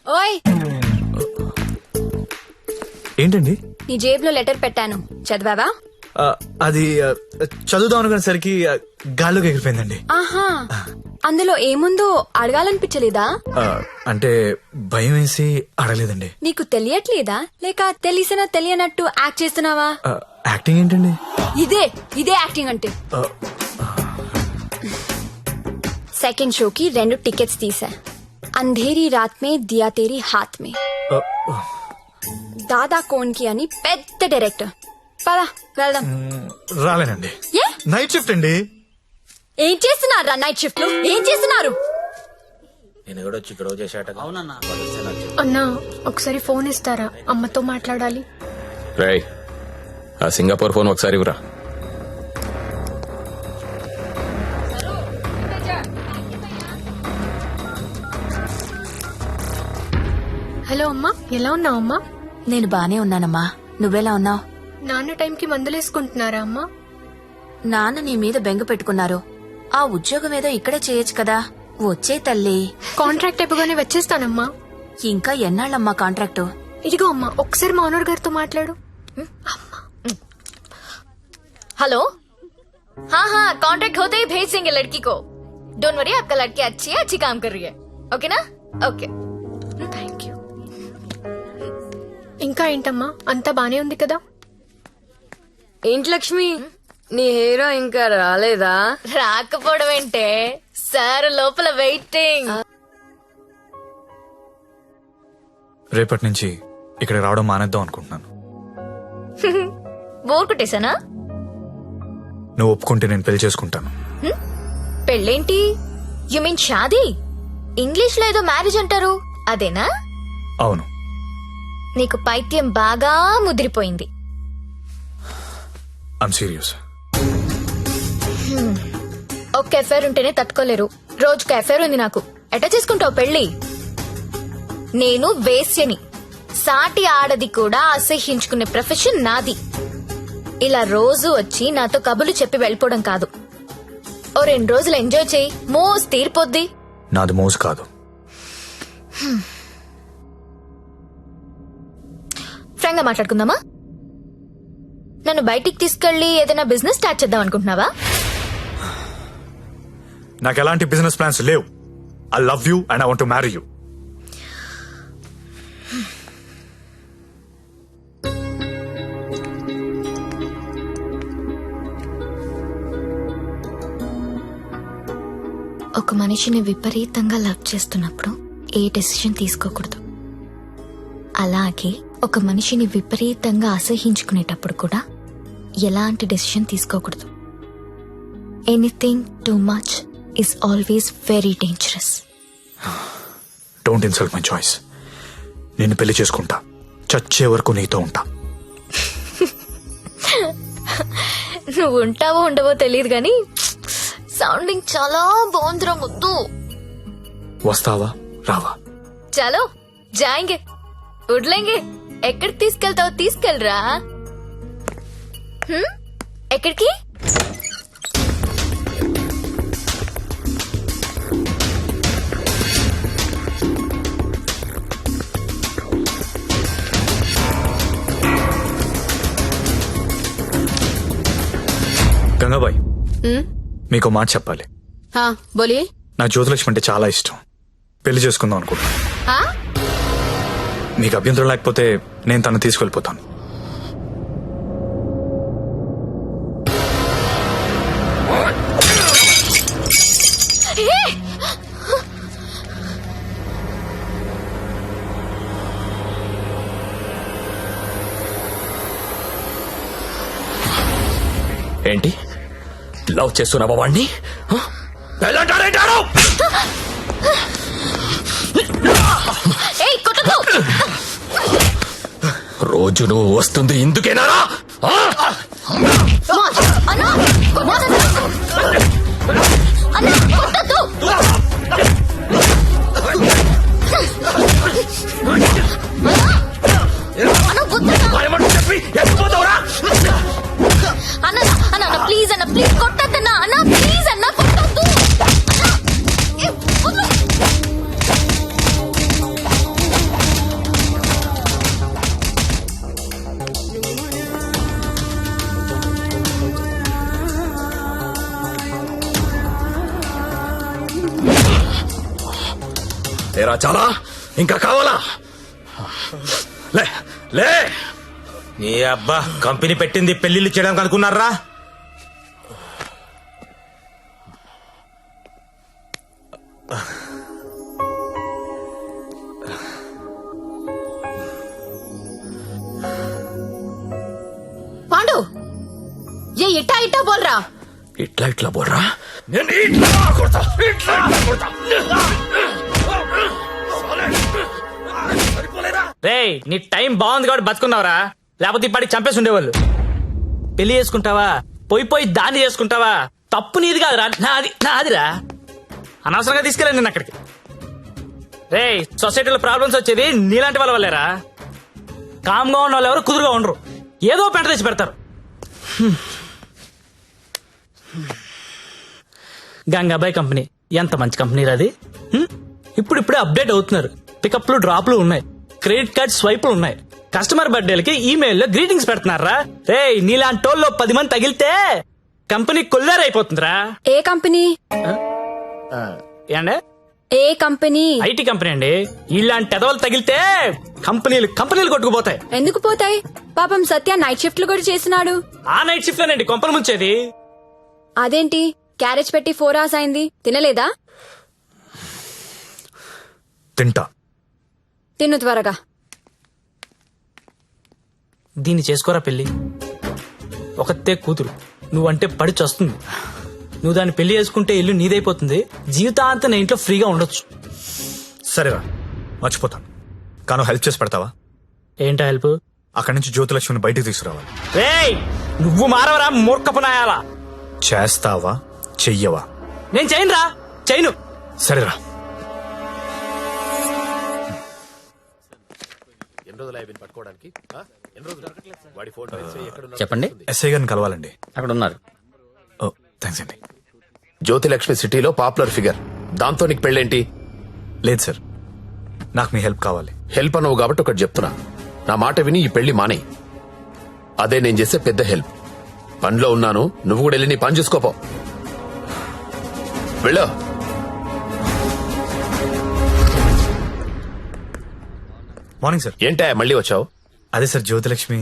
ఓయ్ ఏంటండి? నీ జేబులో లెటర్ పెట్టాను, చదివావా? అది చదువుదాం అనుకునేసరికి గాల్లోకి ఎగిరిపోయిందండి. ఆహా, అందులో ఏముందో అడగాలనిపించలేదా? అంటే భయం వేసి అడగలేదండి. నీకు తెలియట్లేదా లేక తెలిసినా తెలియనట్టు యాక్ట్ చేస్తున్నావా? యాక్టింగ్ ఏంటండి? ఇదే యాక్టింగ్ అంటే. సెకండ్ షోకి 2 టికెట్స్ తీసా. అంధేరీ రాత్ మే దియా తేరీ హాత్ మే. దాదా కోన్కి అని పెద్ద డైరెక్టర్. పదా వెళ్దాం. రాలేనండి, ఏ నైట్ షిఫ్ట్ అండి. ఏం చేస్తున్నారా నైట్ షిఫ్ట్ లో? ఏం చేస్తున్నారు? అన్నా ఒకసారి ఫోన్ ఇస్తారా? అమ్మతో మాట్లాడాలి. రేయ్, ఆ సింగపూర్ ఫోన్ ఒకసారి ఇవ్వరా. హలో అమ్మా, ఎలా ఉన్నావు అమ్మా? నేను బానే ఉన్నానమ్మా, నువ్వెలా ఉన్నావు? నాన్న టైంకి మందులేసుకుంటున్నారా అమ్మా? నాన్న నీ మీద బెంగ పెట్టుకున్నారు. ఆ ఉద్యోగం ఏదో ఇక్కడే చేయొచ్చు కదా. వచ్చే తల్లి. కాంట్రాక్ట్ అయిపోగానే వచ్చేస్తానమ్మా. ఇంకా ఎన్నాళ్ళమ్మా కాంట్రాక్టు? ఇదిగో అమ్మా, ఒకసారి మా ఓనర్ గారితో మాట్లాడు. हेलो, हाँ कॉन्ट्रैक्ट होते ही भेज देंगे लड़की को. डोंट वरी, आपका लड़की अच्छी काम कर रही है. ओके ना? ओके. Thank you. ఇంకా ఏంటమ్మా, అంతా బానే ఉంది కదా? ఏంటి లక్ష్మి, నీ హీరో ఇంకా రాలేదా? రాకపోవడం ఏంటే, సార్ లోపల వెయిటింగ్. రేపటి నుంచి ఇక్కడ రావడం మానేద్దాం అనుకుంటున్నాను. బోర్ కొట్టేశానా? నువ్వు ఒప్పుకుంటే నేను పెళ్లి చేసుకుంటాను. పెళ్ళేంటి? You mean shaadi? ఇంగ్లీష్ లో ఏదో మ్యారేజ్ అంటారు, అదేనా? అవును. నీకు పైత్యం బాగా ముదిరిపోయింది. I'm serious. ఒక్క ఎఫైర్ ఉంటేనే తట్టుకోలేరు, రోజుకు ఎఫైర్ ఉంది నాకు. ఎట్లా చేసుకుంటావు పెళ్లి? నేను వేశ్యని, సాటి ఆడది కూడా అసహ్యించుకునే ప్రొఫెషన్ నాది. ఇలా రోజు వచ్చి నాతో కబులు చెప్పి వెళ్ళిపోవడం కాదు. ఓ 2 రోజులు ఎంజాయ్ చేయి, మోస్ తీరిపోద్ది. నాది మోజు కాదు. ఫ్రాంక్ గా మాట్లాడుకుందామా? నన్ను బయటికి తీసుకెళ్లి ఏదైనా బిజినెస్ స్టార్ట్ చేద్దాం అనుకుంటున్నావా? నాకు ఎలాంటి బిజినెస్ ప్లాన్స్ లేవు. I love you and I want to marry you. ఒక మనిషిని విపరీతంగా లవ్ చేస్తున్నప్పుడు ఏ డెసిషన్ తీసుకోకూడదు. అలాగే ఒక మనిషిని విపరీతంగా అసహించుకునేటప్పుడు కూడా ఎలాంటి డెసిషన్ తీసుకోకూడదు. Anything too much is always very dangerous. Don't insult my choice. నేను పెళ్లి చేసుకుంటా, చచ్చే వరకు నీతో ఉంటా. నువ్వు ఉంటావో ఉండవో తెలియదు గాని సౌండింగ్ చాలా బాగుందిరా ముద్దు. వస్తావా రావా? చలో జాయింగే, ఉడ్లేంగే. ఎక్కడికి తీసుకెళ్తావో తీసుకెళ్ళరా. ఎక్కడికి? గంగాబాయ్, మీకు మాట చెప్పాలి. బోలియే. నాకు జ్యోతిలక్ష్మి అంటే చాలా ఇష్టం. పెళ్లి చేసుకుందాం అనుకుంటున్నా. మీకు అభ్యంతరం లేకపోతే నేను తను తీసుకెళ్ళిపోతాను. ఏంటి లవ్ చేస్తున్నావా వాణ్ణి? రోజు నువ్వు వస్తుంది ఇందుకేనా? చెప్పి ఎత్తిపోతావురా? అన్న ప్లీజ్ అన్న, ప్లీజ్ కొట్టద్దన్నా. అన్న ప్లీజ్ అన్న, కొట్టద్దు. ఏరా చాలా ఇంకా కావాలా? లే లే. ఏ అబ్బా కంపెనీ పెట్టింది పెళ్లిళ్ళు చేయడానికి అనుకున్నారా? పాండు ఏ ఇట్టా ఇట్టా బోల్రా. ఇట్లా ఇట్లా బోర్రా. నేను ఇట్లా కొడతా, ఇట్లా ఇట్లా కొడతా. రేయ్ నీ టైం బాగుంది కాబట్టి బతుకున్నావురా, లేకపోతే ఇప్పటికి చంపేసి ఉండేవాళ్ళు. పెళ్లి చేసుకుంటావా, పోయి దాన్ని చేసుకుంటావా? తప్పు నీది కాదురా, నాదిరా. అనవసరంగా తీసుకెళ్ళండి నేను అక్కడికి. రేయ్ సొసైటీలో ప్రాబ్లమ్స్ వచ్చేది నీలాంటి వాళ్ళ వల్లేరా. కామ్గా ఉన్న వాళ్ళు ఎవరు కుదురుగా ఉండరు, ఏదో పెంట తెచ్చి పెడతారు. గంగాబాయ్ కంపెనీ ఎంత మంచి కంపెనీ అది. ఇప్పుడిప్పుడే అప్డేట్ అవుతున్నారు. పికప్లు డ్రాప్లు ఉన్నాయి, క్రెడిట్ కార్డ్ స్వైపులు ఉన్నాయి. కస్టమర్ బర్త్డేలకి ఈమెయిల్లో గ్రీటింగ్స్ పెడుతున్నారా. రే నీలాంటి వాళ్ళు 10 మంది తగిలితే కంపెనీ కొల్లారైపోతుందిరా. ఏ కంపెనీ? ఏండే ఏ కంపెనీ? ఐటీ కంపెనీ అండి. ఇలాంటి ఎదవలు తగిలితే కంపెనీలు కొట్టుకుపోతాయి. ఎందుకు పోతాయి? పాపం సత్య నైట్ షిఫ్ట్లు కూడా చేసినాడు. ఆ నైట్ షిఫ్ట్ లోనండి కొంపలు ముంచేది. అదేంటి క్యారేజ్ పెట్టి 4 hours అయింది, తినలేదా? తింటా. తిను త్వరగా. దీన్ని చేసుకోరా పెళ్లి. ఒకతే కూతురు, నువ్వంటే పడి చస్తుంది. నువ్వు దాన్ని పెళ్లి చేసుకుంటే ఇల్లు నీదైపోతుంది. జీవితాంతం నేను ఇంట్లో ఫ్రీగా ఉండొచ్చు. సరేరా మర్చిపోతాను, కానీ హెల్ప్ చేసి పెడతావా? ఏంటా హెల్ప్? అక్కడి నుంచి జ్యోతిలక్ష్మిని బయటికి తీసుకురావాలి. రేయ్ నువ్వు మారవరా మూర్ఖపునాయాలా. చేస్తావా చెయ్యవా? నేను చేయనురా, చేయను. సరేరా. చెప్పండి. ఎస్ఐ గారిని కలవాలండి. అక్కడ ఉన్నారు. ఓ థ్యాంక్స్ అండి. జ్యోతిలక్ష్మి సిటీలో పాపులర్ ఫిగర్, దాంతో నీకు పెళ్ళేంటి? లేదు సార్, నాకు మీ హెల్ప్ కావాలి. హెల్ప్ అనవు కాబట్టి ఒకటి చెప్తున్నా, నా మాట విని ఈ పెళ్లి మానే. అదే నేను చేసే పెద్ద హెల్ప్. పనిలో ఉన్నాను, నువ్వు కూడా వెళ్ళి నీ పని చూసుకోపో. వెళ్ళు. Morning sir. ఏంటా మళ్ళీ వచ్చావు? అదే సార్ జ్యోతిలక్ష్మి.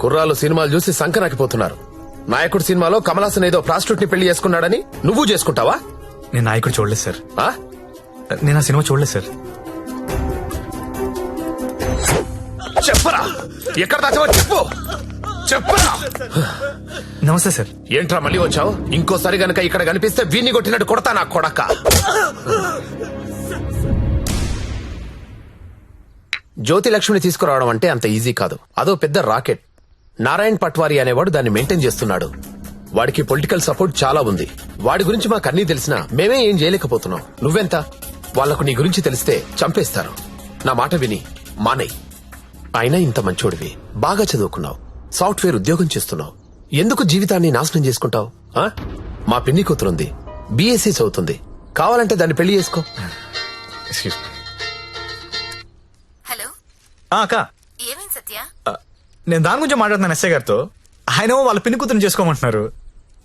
కుర్రాలు సినిమాలు చూసి సంకనాకిపోతున్నారు. నాయకుడు సినిమాలో కమల్ హాసన్ ఏదో ప్రాస్టిట్యూట్ ని పెళ్లి చేసుకున్నాడని నువ్వు చేసుకుంటావా? నేను నాయకుడు చూడలేదు సార్. ఆ? నేను ఆ సినిమా చూడలేదు సార్. చెప్పరా, ఎక్కడ దాచావో చెప్పు, చెప్పరా. నమస్తే సార్. ఏంట్రా మళ్ళీ వచ్చావు? ఇంకోసారి గనక ఇక్కడ కనిపిస్తే వీణ్ణి కొట్టినట్టు కొడతా నా కొడక. జ్యోతిలక్ష్మిని తీసుకురావడం అంటే అంత ఈజీ కాదు. అదో పెద్ద రాకెట్. నారాయణ్ పట్వారీ అనేవాడు దాన్ని మెయింటైన్ చేస్తున్నాడు. వాడికి పొలిటికల్ సపోర్ట్ చాలా ఉంది. వాడి గురించి మాకు అన్నీ తెలిసినా మేమే ఏం చేయలేకపోతున్నాం. నువ్వెంత? వాళ్లకు నీ గురించి తెలిస్తే చంపేస్తారు. నా మాట విని మానేయ్. అయినా ఇంత మంచోడివి, బాగా చదువుకున్నావు, సాఫ్ట్వేర్ ఉద్యోగం చేస్తున్నావు, ఎందుకు జీవితాన్ని నాశనం చేసుకుంటావు? మా పిన్ని కూతురుంది, బీఎస్సీ చదువుతుంది, కావాలంటే దాన్ని పెళ్లి చేసుకో. హలో అక్క, ఏమైంది సత్య? నేను దాని గురించి మాట్లాడుతున్నాను ఎస్ఐ గారితో. ఆయన వాళ్ళ పిన్ని కూతురు చేసుకోమంటున్నారు.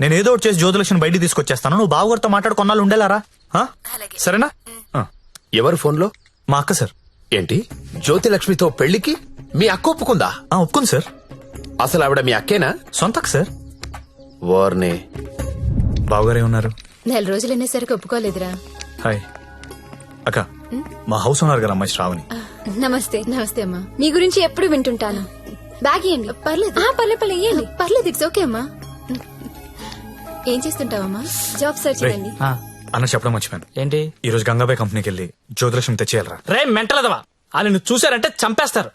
నేను ఏదో ఒకటి చేసి జ్యోతిలక్ష్మిని బయటికి తీసుకొచ్చేస్తాను. నువ్వు బావగారితో మాట్లాడు, కొన్నాళ్ళు ఉండేలారా? సరేనా? ఎవరు ఫోన్లో? మా అక్క సార్. ఏంటి, జ్యోతిలక్ష్మితో పెళ్లికి మీ అక్క ఒప్పుకుందా? ఒప్పుకుంది సార్. అసలు ఆవిడ మీ అక్కేనా? సొంత అక్క సార్. వార్నే. బావగారే ఉన్నారు. 4 రోజులు అనేసరికి ఒప్పుకోలేదురా. హాయ్ అక్క, మా హౌస్ ఓనర్ గారు అమ్మాయి శ్రావణి. నమస్తే. నమస్తే అమ్మా. మీ గురించి ఎప్పుడు వింటుంటాను. బ్యాగ్ ఇవ్వండి. పర్లేదు పర్లేదు ఇవ్వండి. పర్లేదు, ఇట్స్ ఓకే అమ్మా. ఏం చేస్తుంటావమ్మా? జాబ్ సర్చ్ రే, చేయండి. అన్న చెప్పడం మర్చిపోయాను. ఏంటి? ఈ రోజు గంగాబాయ్ కంపెనీకి వెళ్ళి జ్యోతిలక్ష్మి తెచ్చేయాలరా. రే మెంటలదవా, వాళ్ళు నువ్వు చూసారంటే చంపేస్తారు.